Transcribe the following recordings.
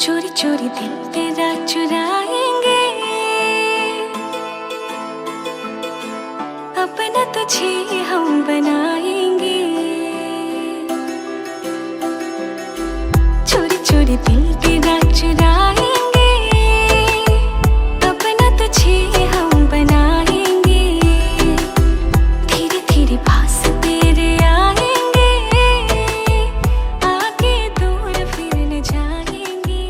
चोरी चोरी दिल तेरा चुराएंगे, अपना तुझे हम बनाएंगे। चोरी चोरी दिल तेरा चुराएंगे, अपना तुझे हम बनाएंगे। धीरे धीरे पास तेरे आएंगे, आगे दूर फिर न जाएंगे।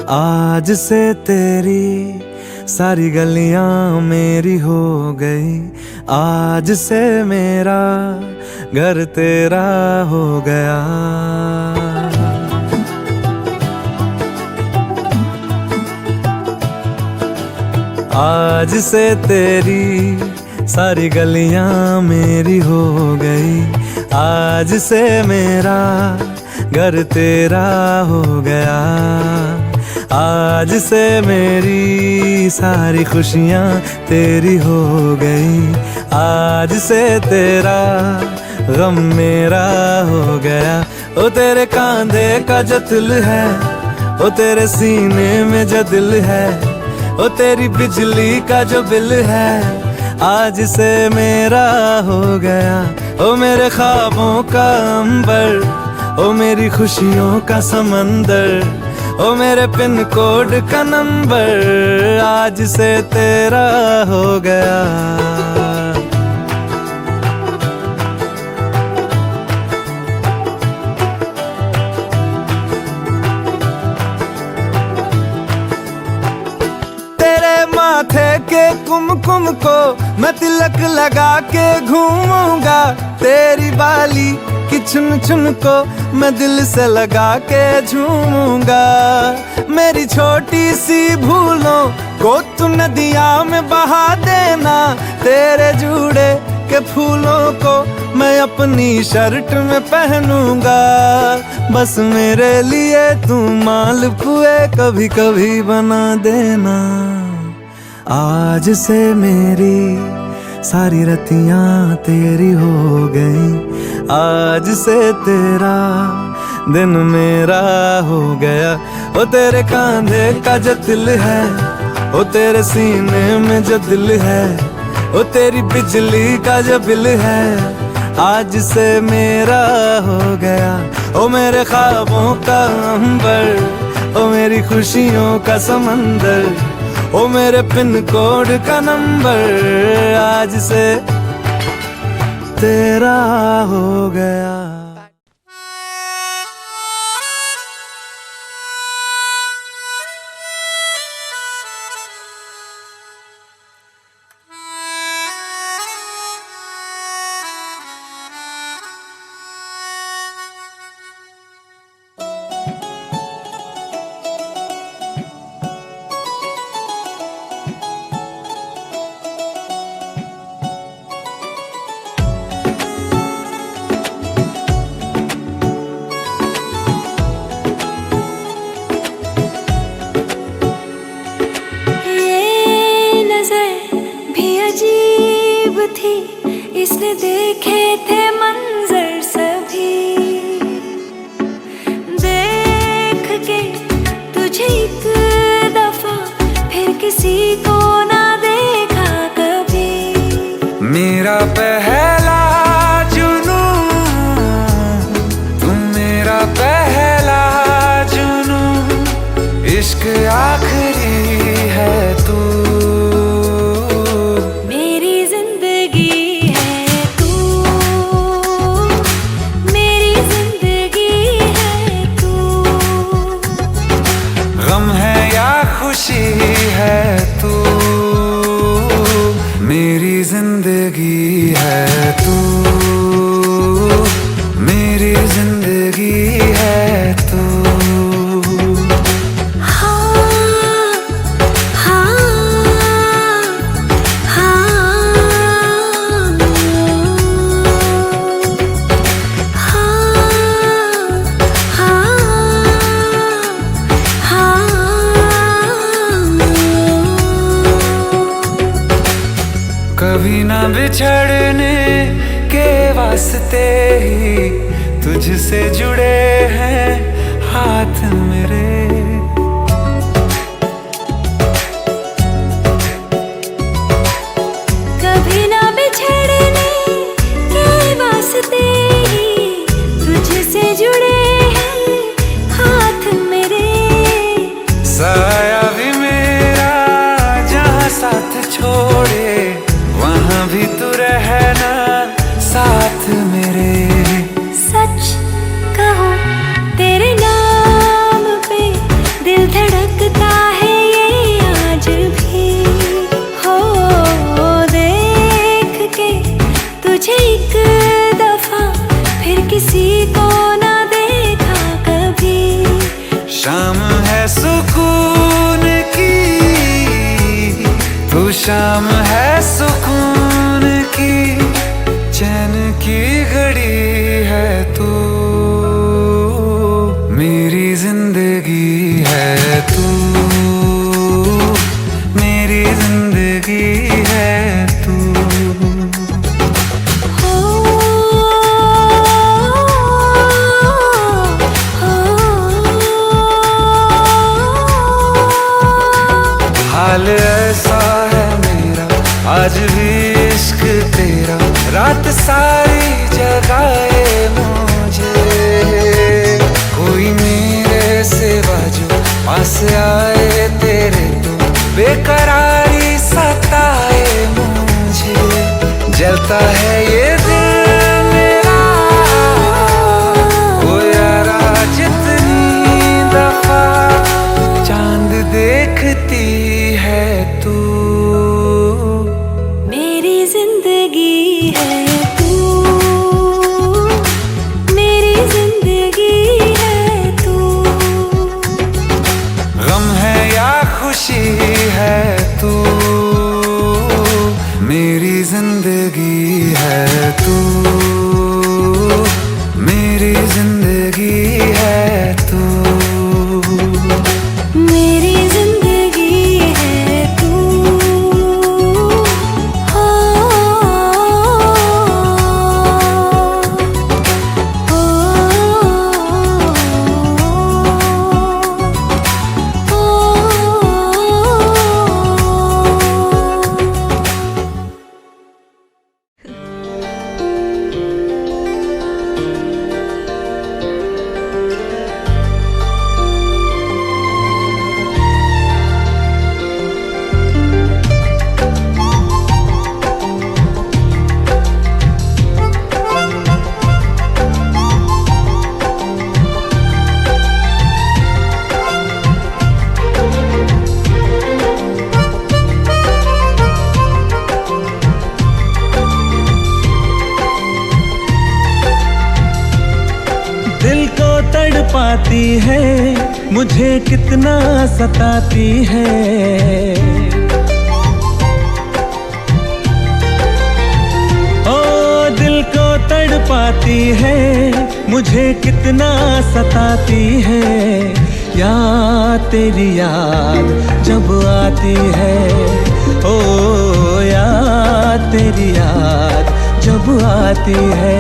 आज से तेरी सारी गलियां मेरी हो गई, आज से मेरा घर तेरा हो गया। आज से तेरी सारी गलियां मेरी हो गई, आज से मेरा घर तेरा हो गया। आज से मेरी सारी खुशियाँ तेरी हो गई, आज से तेरा गम मेरा हो गया। ओ तेरे कांधे का जो दिल है, ओ तेरे सीने में जो दिल है, ओ तेरी बिजली का जो बिल है, आज से मेरा हो गया। ओ मेरे ख्वाबों का अंबर, ओ मेरी खुशियों का समंदर, ओ मेरे पिन कोड का नंबर, आज से तेरा हो गया। तेरे माथे के कुमकुम को मैं तिलक लगा के घूमूंगा, तेरी बाली कि चुन चुन को मैं दिल से लगा के झूमूंगा। मेरी छोटी सी भूलों को तू नदिया में बहा देना, तेरे जूड़े के फूलों को मैं अपनी शर्ट में पहनूंगा। बस मेरे लिए तू मालपुए कभी कभी बना देना। आज से मेरी सारी रतियां तेरी हो गई, आज से तेरा दिन मेरा हो गया। ओ तेरे कांधे का जो दिल है, ओ तेरे सीने में जो दिल है, ओ तेरी बिजली का जो बिल है, आज से मेरा हो गया। ओ मेरे ख्वाबों का अंबर, ओ मेरी खुशियों का समंदर, ओ मेरे पिन कोड का नंबर, आज से तेरा हो गया। इसने देखे थे मंजर सभी, देख के तुझे एक दफा फिर किसी को ना देखा कभी। मेरा पहला जुनून, तुम मेरा पहला जुनून, इश्क आखिरी है तू। गम है या खुशी तू, मेरी जिंदगी है तू। कभी ना बिछड़ने के वास्ते ही तुझसे जुड़े हैं हाथ मेरे। कभी ना बिछड़ने के वास्ते ही तुझसे जुड़े हैं हाथ मेरे। साया भी मेरा जहाँ साथ छोड़े वहाँ भी तू रहना साथ मेरे। सच कहो तेरे नाम पे दिल धड़कता है ये आज भी। हो देख के तुझे एक दफा फिर किसी को ना देखा कभी। शाम है सुकून की, तू शाम है सुकून की, चैन की घड़ी है तू, मेरी जिंदगी है तू, मेरी जिंदगी है तू। हाल ऐसा है मेरा आज भी इश्क तेरा, रात सारी जगाए मुझे। कोई मेरे सिवा जो पास आए तेरे तो बेकरारी सताए मुझे। जलता है ये दिल मेरा ओ यारा जितनी दफा चांद देखती है तू, मेरी जिंदगी है तू, मेरी जिंदगी है तू। गम है या खुशी है तू, मेरी जिंदगी है तू, मेरी जिंदगी है तू, मेरी जिंदगी है तू। हो दिल को तड़पाती है, मुझे कितना सताती है। ओ दिल को तड़पाती है, मुझे कितना सताती है। याद तेरी याद जब आती है, ओ याद तेरी याद जब आती है।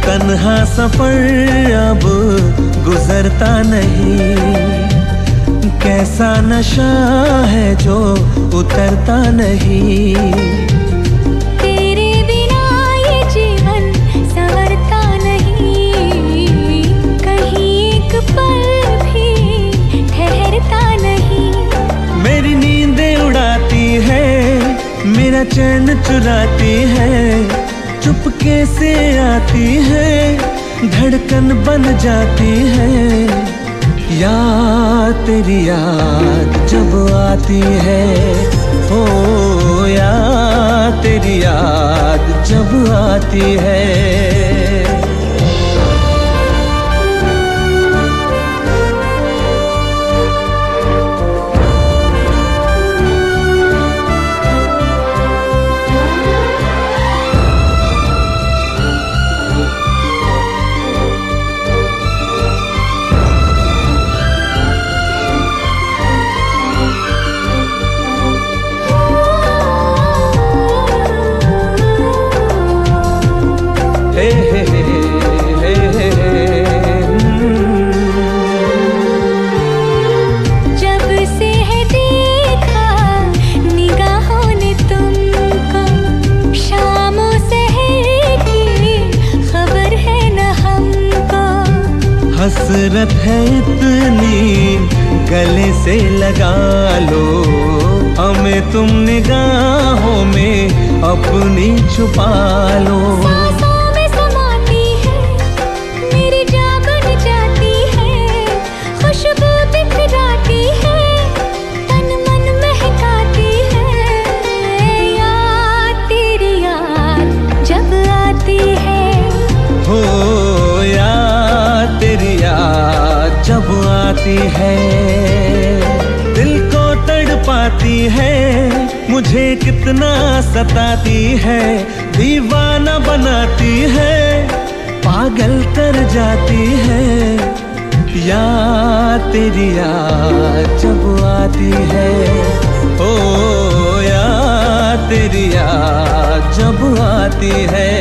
तन्हा सफर अब गुजरता नहीं, कैसा नशा है जो उतरता नहीं। तेरे बिना मेरा चैन चुराती है, चुपके से आती है, धड़कन बन जाती है। याद तेरी याद जब आती है, ओ याद तेरी याद जब आती है। हसरत है इतनी गले से लगा लो, हमें तुम निगाहों में अपनी छुपा लो। सांसों में समाती है, मेरी जान बन जाती है, खुशबू बिखराती है, तन मन महकाती है। याद तेरी याद जब आती है, हो याद तेरी याद जब आती है। दिल को तड़पाती है, मुझे कितना सताती है, दीवाना बनाती है, पागल कर जाती है। याद तेरी याद जब आती है, ओ याद तेरी याद जब आती है।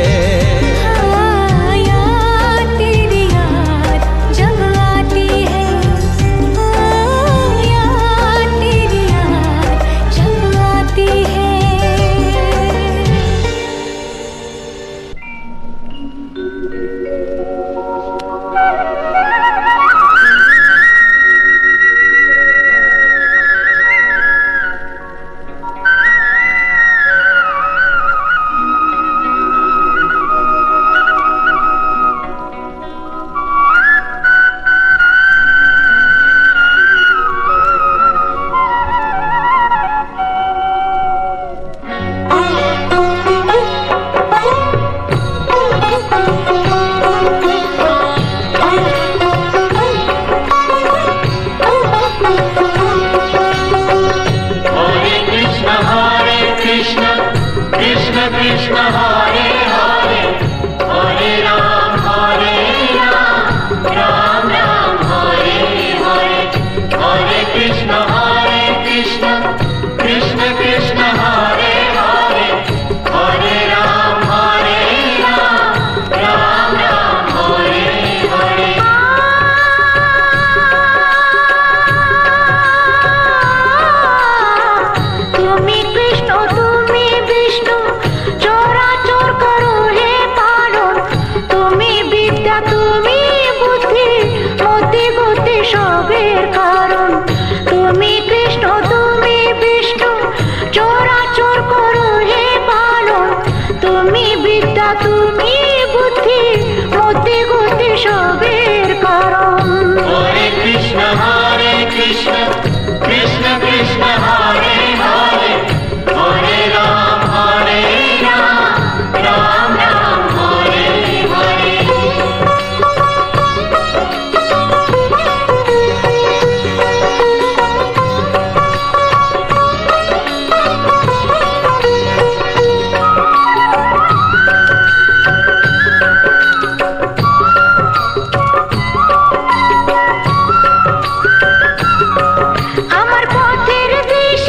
আমার পথের দিশা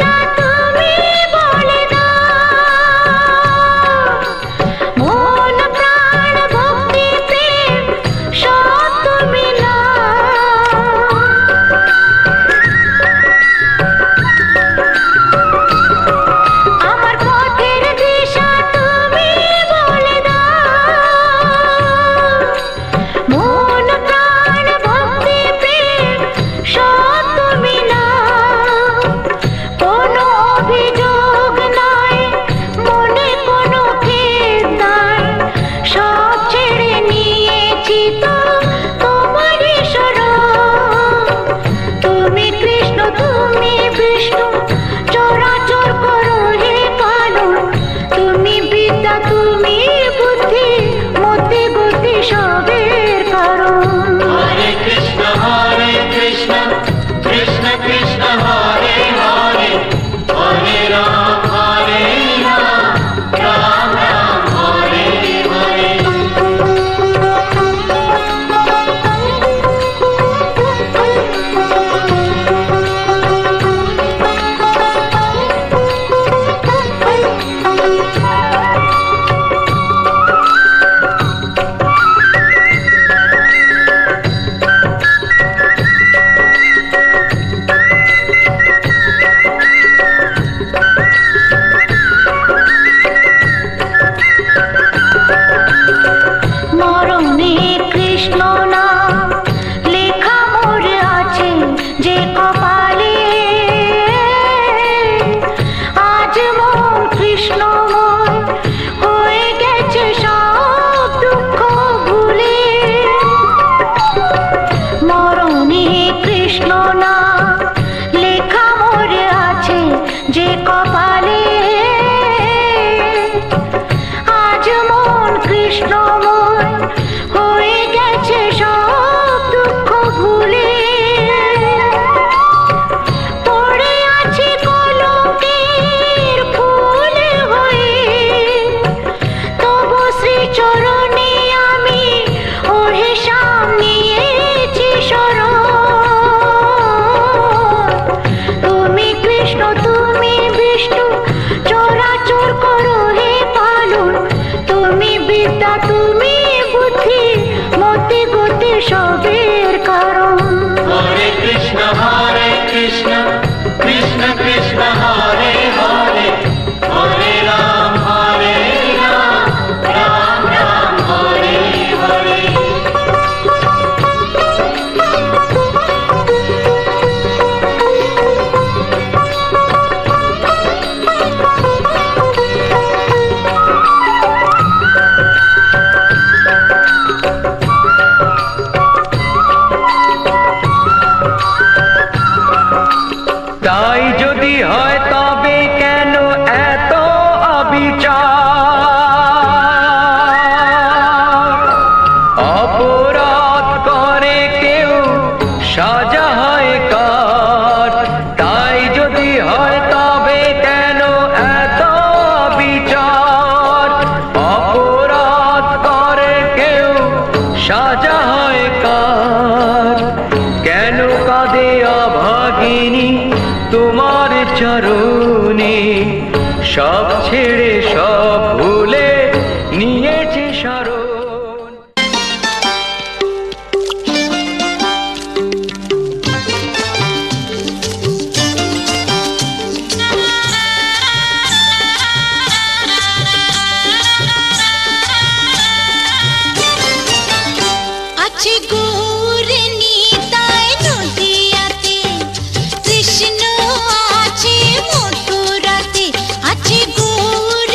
তুমি বিষ্ণু চরাচর করো হে পালন তুমি বিদ্যা তুমি বুদ্ধি মতি গতি সবের কারণ হরে কৃষ্ণ কৃষ্ণ কৃষ্ণ হরে হরে হরে রাম রাম রাম হরে হরে মরণে কৃষ্ণ নাম লেখা মোর আছে যে কপালে আজ মন কৃষ্ণময় হয়ে গেছে সব দুঃখ ভুলে মরণে কৃষ্ণ নাম লেখা মোর আছে যে কপালে আজ মন কৃষ্ণময় হয়ে গেছে সব দুঃখ ভুলে পড়ে আছি কলঙ্কের ফুল হয়ে তবু শ্রীচরণে আমি ওহে সামনেছি শরণ তুমি কৃষ্ণ তুমি বিষ্ণু চরাচর করো হে পালন তুমি বিদ্যা তুমি বুদ্ধি মতি গতি সবের কারণ হরে কৃষ্ণ কৃষ্ণ কৃষ্ণ হরে হরে হরে রাম রাম রাম হরে হরে তাই যদি হয় তবে কেন এত অবিচার অপরাধ করে কেউ সাজা হয় কার তাই যদি হয় তবে কেন এত অবিচার অপরাধ করে কেউ সাজা হয় কার কেন কাঁদে অভাগিনী তোমার চরণে সব ছেড়ে সব ভুলে নিয়েছে শরণ আছে গৌর নিতাই নদিয়াতে কৃষ্ণ আছে মথুরাতে আছে গৌর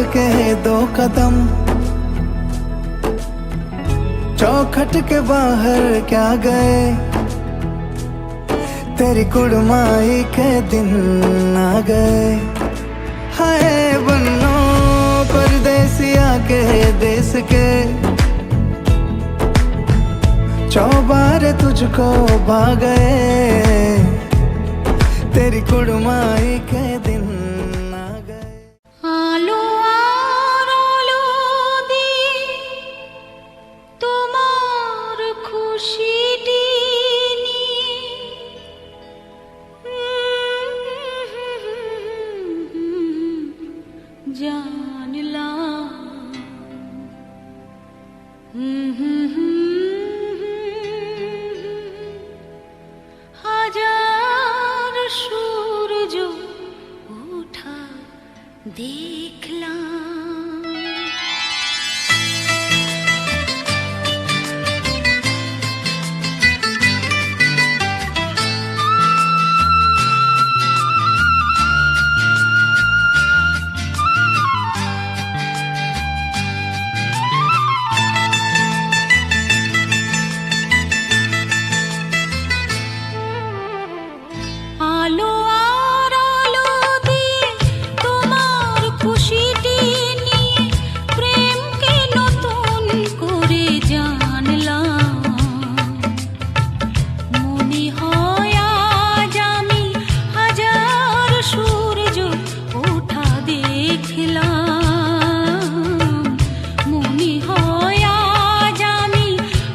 के 2 कदम, चौखट के बाहर क्या गए, तेरी कुड़माई के दिन आ गए। हाय बन्नो परदेसिया के देश के, चौबारे तुझको भा गए, तेरी कुड़माई के दिन आ गए। আলো আর আলো দিয়ে তোমার খুশিটি নিয়ে জানলাম হাজার সূর্য ওঠা দেখলাম। আলো আর আলো দিয়ে তোমার খুশিটি নিয়ে প্রেমকে নতুন করে জানলাম। মনে হয় আজ আমি হাজার সূর্য ওঠা দেখলাম। মনে হয় আজ আমি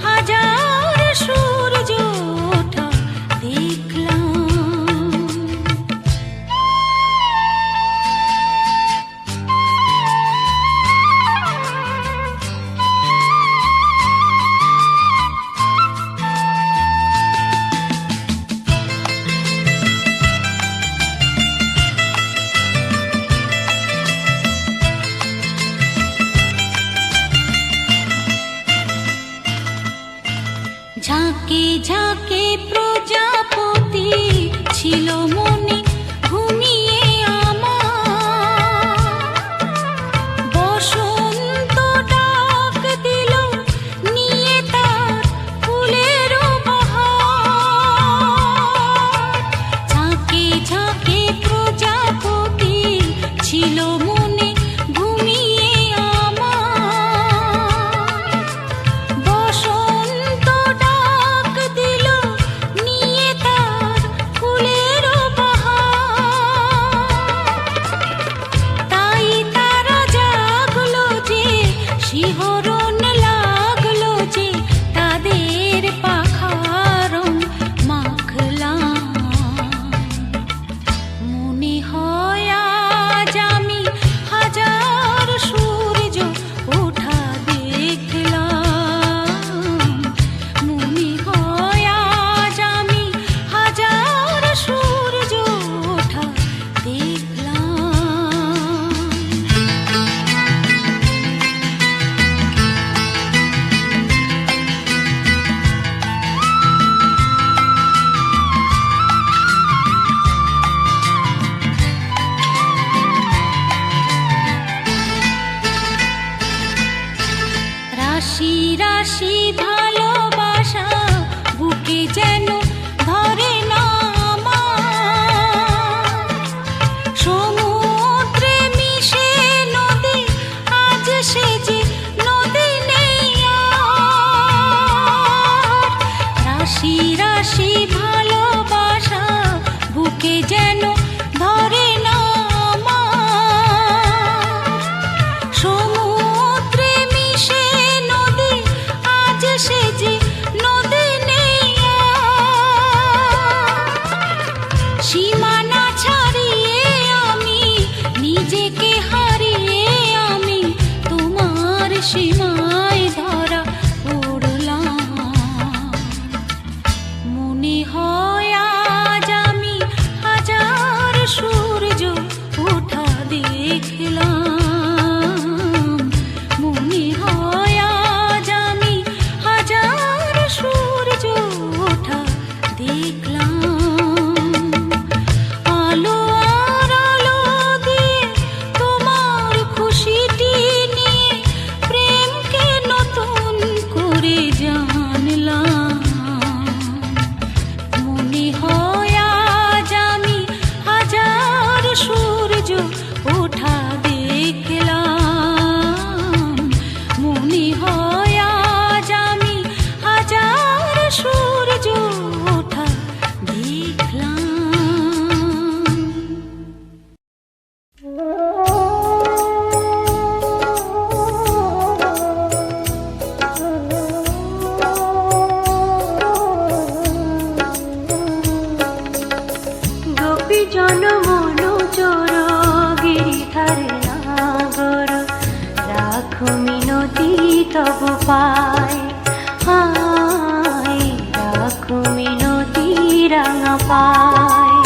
হাজার সূর্য ওঠা দেখলাম। ঝাঁকে ঝাঁকে প্রজাপতি ছিল মনে ঘুমিয়ে আমার। বসন্ত ডাক দিল নিয়ে তার ফুলের বাহার। ঝাঁকে ঝাঁকে প্রজাপতি ছিল মনে ঘুমিয়ে আমার। বসন্ত ডাক দিল নিয়ে তার ফুলের বাহার। তাই তারা জাগলো যে শিহরণ লাগলো যে তাদের পাখার রং মাখলাম। মনে হয় আজ আমি তব পায়, হায় রাখো মিনতি রাঙা পায়।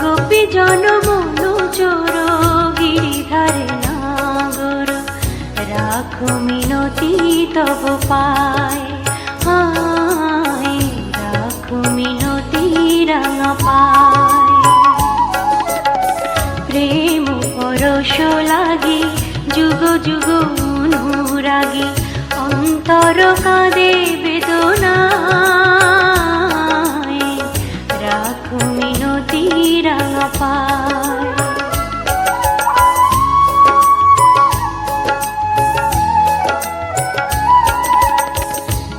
গোপী জন মনু চোর গিরিধারে নাগর, রাখো মিনতি তব পায়, হায় রাখো মিনতি রাঙা পায়। প্রেম পরশ লাগি যুগ যুগ অনুরাগী, অন্তর কাঁদে বেদনায়, রাখো মিনতি রাঙা পায়।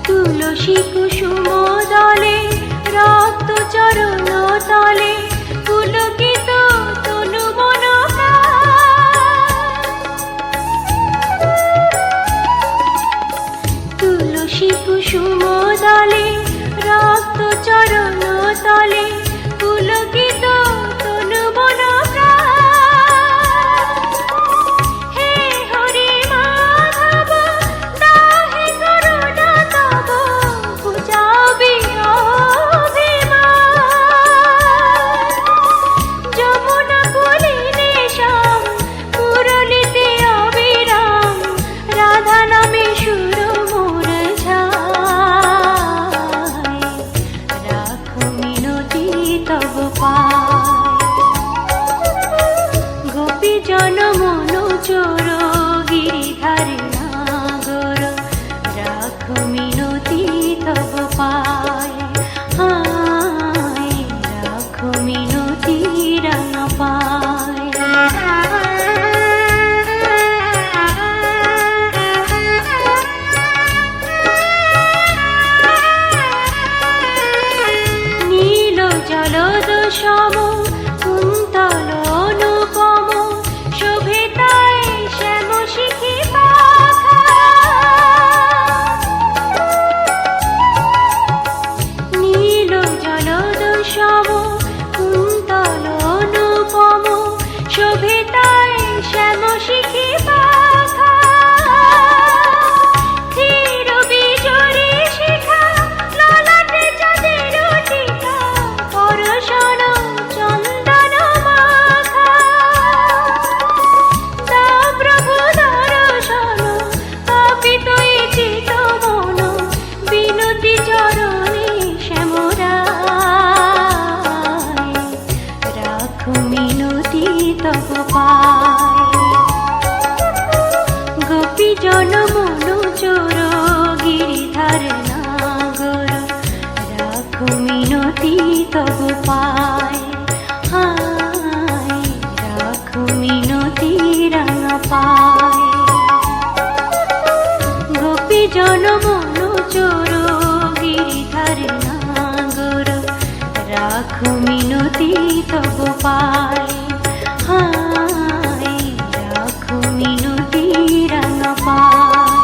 তুলসী কুসুম দলে রক্ত চরণ তলে, পুলকিত তনু মন প্রাণ। তুলসী কুসুম দলে রক্ত চরণ তলে, পুলকিত তনু মন প্রাণ। হে হরি মাধব দাহে করুণা তব, বুঝাবি অভিমান। যমুনা কুলিনে শ্যাম, মুরলিতে অবিরাম, রাধা নামে সুর মোর ঝায়, রাখো মিনতি তব পায়। গোপী জন মনু চোর গিরিধারে নাগর, রাখো মিনতি তব পায়, হায় রাখো মিনতি রাঙা পায়। নীল জলদ সম কুন্তল অনুপম, শোভে তাই শ্যাম শিখি পাখা। নীল জলদ সম কুন্তল অনুপম, শোভে তাই শ্যাম শিখি পাখা। ধীর বিজরি শিখা, ললাটে চাঁদের টিকা, পরশন চন্দন মাখা। তা প্রভু দর্শন, পাপিত এই চিত মন, বিনতি চরণে শ্যামরায়, রাখো মিনতি তব পায়। গোপী জন মনু চোর গিরিধার নাগর, রাখো মিনতি তব পায়, হায় রাখো মিনতি রাঙা পায়। গোপী জন মনু চোর গিরিধার নাগর, রাখো মিনতি তব পায়, হায় রাখো মিনতি রাঙা পায়।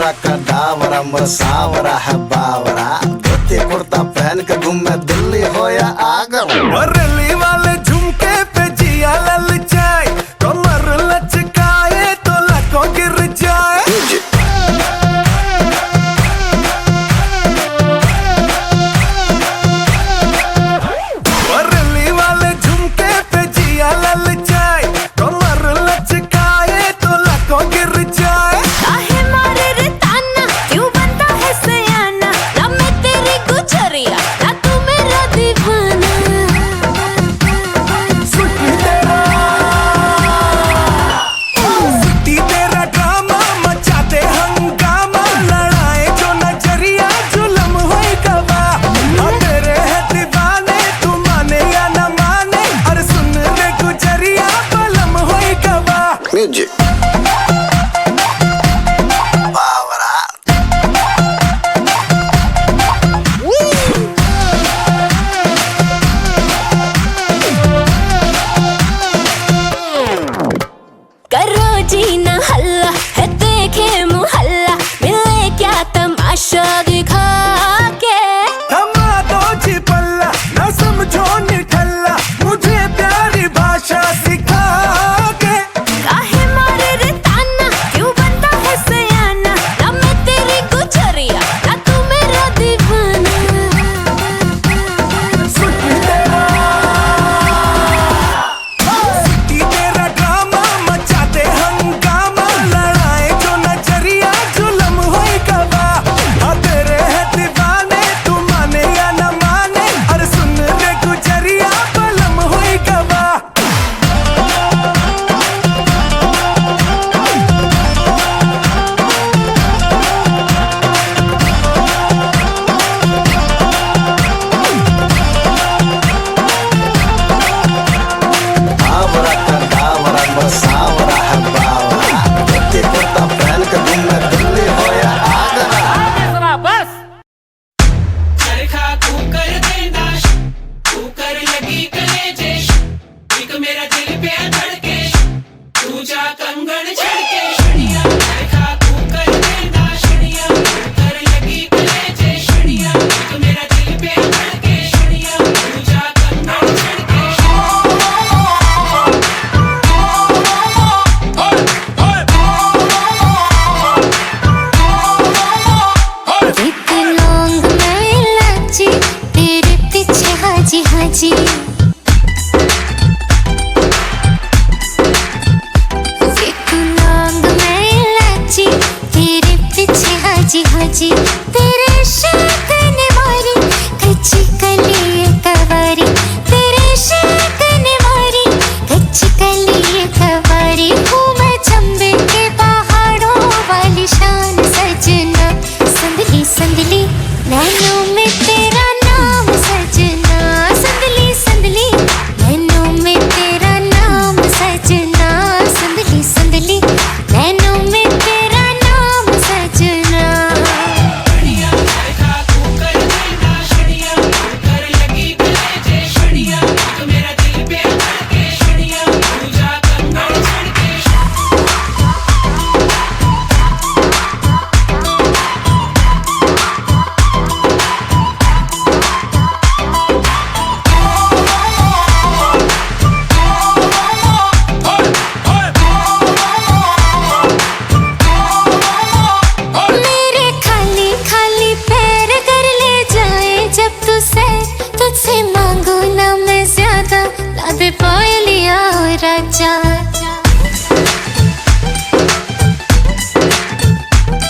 आवरा का डावरा मसावरा है बावरा, धोती कुर्ता पहन के घूमे दिल्ली हो या आगरा। बरेली वाले झुमके पे जिया ललचाए, कमर लचकाए तो लको गिर जाए। बरेली वाले झुमके पे जिया ललचाए, कमर लचकाए तो लको गिर जाए। काहे मारे रे ताना, क्यों बनता है सयाना, ना मैं तेरी गुजरिया ना तू मेरा दीवाना। सिटी तेरा ड्रामा मचाते हंगामा, लड़ाए जो नजरिया जुलम होई गवा। हाँ तेरे है दीवाने, तू माने या न माने, अरे सुन रे गुजरिया बलम होई गवा। म्यूजिक बावरा करो जी ना हल्ला है देखे मुहल्ला, मिले क्या तमाशा दिखा के। थमा दो जी पल्ला, ना समझो निठल्ला, मुझे प्यारी भाषा सिखा के। काहे मारे रे ताना, क्यों बनता है सयाना, ना मैं तेरी गुजरिया ना तू मेरा दीवाना। सिटी तेरा ड्रामा मचाते हंगामा, लड़ाए जो नजरिया जुलम होई गवा। हाँ तेरे है दीवाने, तू माने या न माने, अरे सुन रे गुजरिया बलम होई गवा। आवरा का डावरा मसावरा है बावरा, धोती कुर्ता पहन के घूमे दिल्ली हो या आगरा। चरखा कुकर देना, कुकर लगी कलेजे, एक मेरा दिल पे धड़के, दूजा कंगन छड़के। शनिया चरखा कुकर देना, शनिया कुकर लगी कलेजे, शनिया एक मेरा दिल पे धड़के, शनिया दूजा कंगन छड़के। एक लौंग मैं इलायची, तेरे पीछे हाजी हाजी। एक लौंग मैं इलायची, तेरे पीछे हाजी हाजी। तेरे इश्क ने मारी कच्ची कली कवारी, तेरे इश्क ने मारी कच्ची कली कवारी। हूँ मैं चंबे के पहाड़ों वाली शान सजना, संदली संदली नैनों में तेरा नाम सजना, संदली संदली नैनों में तेरा नाम सजना, संदली संदली नैनों में तेरा नाम सजना। शनिया चरखा कुकर देना, शनिया कुकर लगी कलेजे, शनिया एक मेरा दिल पे धड़के, शनिया दूजा कंगन छड़के। मेरे खाली खाली पैर कर ले जाए जब तू सैर, तुझसे मांगू ना मैं ज्यादा, ला दे पायलिया ओ राजा।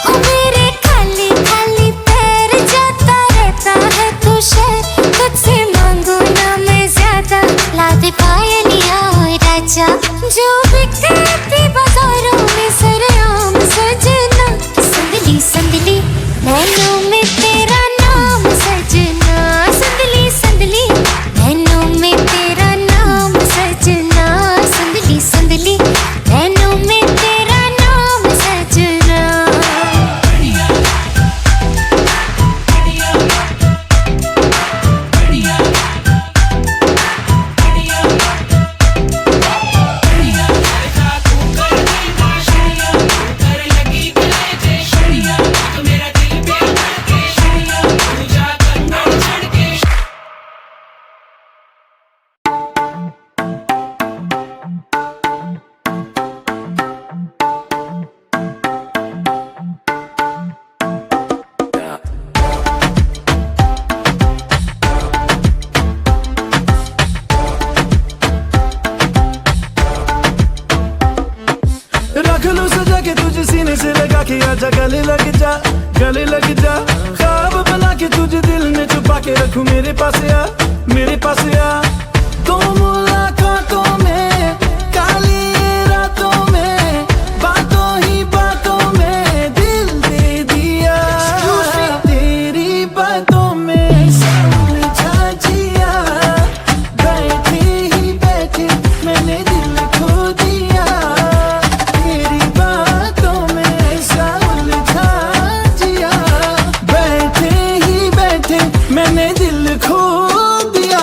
ओ मेरे खाली खाली पैर जाता रहता है तू शहर, तुझसे मांगू ना मैं ज्यादा, ला दे पायलिया ओ राजा। जो बिकती बाजारों में सरेआम सजना, संदली संदली नैनों में तेरा नाम सजना, संदली संदली नैनों में तेरा नाम सजना, संदली संदली नैनों में तेरा नाम सजना। बढ़िया बढ़िया बढ़िया बढ़िया बढ़िया चरखा के आजा गले लग जा, गले लग जा। ख्वाब बना के तुझे दिल में छुपा के रखूं, मेरे पास आ, मेरे पास आ। तो मुलाकातों में, काली रातों में, बातों ही बातों में दिल दे दिया। तेरी बातों में समझा जिया, बैठे ही बैठे मैंने दिल खो दिया। तेरी बातों में समझा जिया, बैठे ही बैठे मैंने दिल खो दिया।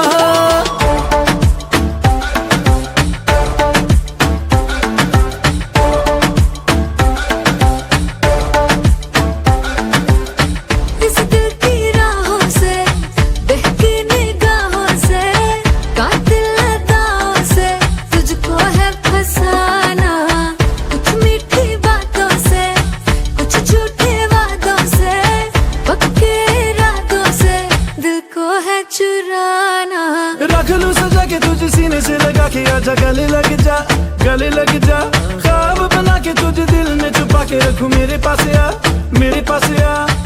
इस दिल की राहों से, बहकी निगाहों से, कातिल अदाओं से तुझको है फसाना। कुछ मीठी बातों से, कुछ झूठे वादों से, पक्के इरादों से दिल को है चुराना। रख लूं सजा के तुझे सीने से लगा के आजा गले लग जा, गले लग जा। ख्वाब बना के तुझे दिल में छुपा के रखूं, मेरे पास आ, मेरे पास आ।